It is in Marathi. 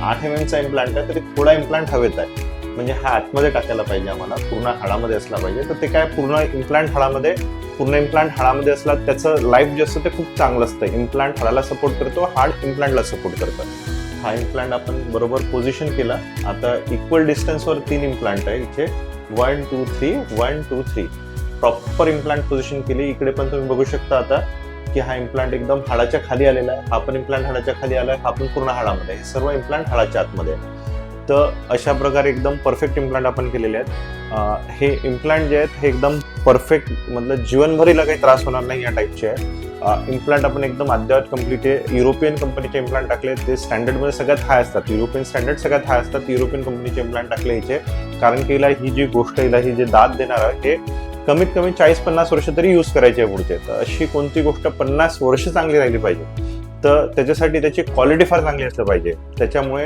8 mm चा इम्प्लांट आहे, तरी थोडा इम्प्लांट हवेत आहे, म्हणजे हा आतमध्ये टाकायला पाहिजे आम्हाला, पूर्ण हाडामध्ये असला पाहिजे. तर ते काय पूर्ण इम्प्लांट हाडामध्ये असला त्याचं लाईफ जे असतं ते खूप चांगलं असतं. इम्प्लांट हाडाला सपोर्ट करतो, हाड इम्प्लांटला सपोर्ट करतं. हा इम्प्लांट आपण बरोबर पोझिशन केला. आता इक्वल डिस्टन्सवर 3 इम्प्लांट आहे इथे, 1 2 3 1 2 3 प्रॉपर इम्प्लांट पोझिशन केली. इकडे पण तुम्ही बघू शकता आता की हा इम्प्लांट एकदम हाडाच्या खाली आलेला आहे, हा पण इम्प्लांट हाडाच्या खाली आला आहे, हा पण पूर्ण हाडामध्ये आहे. हे सर्व इम्प्लांट हाडाच्या आतमध्ये आहे. तर अशा प्रकारे एकदम परफेक्ट इम्प्लांट आपण केलेले आहेत. हे इम्प्लांट जे आहेत हे एकदम परफेक्ट, मतलब जीवनभरीला काही त्रास होणार नाही या टाईपचे आहे. इम्प्लांट आपण एकदम अद्यावत कम्प्लीट आहे. युरोपियन कंपनीचे इम्प्लांट टाकले, ते स्टँडर्डमध्ये सगळ्यात हाय असतात. युरोपियन स्टँडर्ड सगळ्यात हाय असतात. युरोपियन कंपनीचे इम्प्लांट टाकले हिचे, कारण की हिला ही जी गोष्ट, हिला ही जे दात देणार आहे हे कमीत कमी 40-50 वर्ष तरी यूज करायचे आहे पुढचे. तर अशी कोणती गोष्ट 50 वर्ष चांगली राहिली पाहिजे, तर त्याच्यासाठी त्याची क्वालिटी फार चांगली असली पाहिजे. त्याच्यामुळे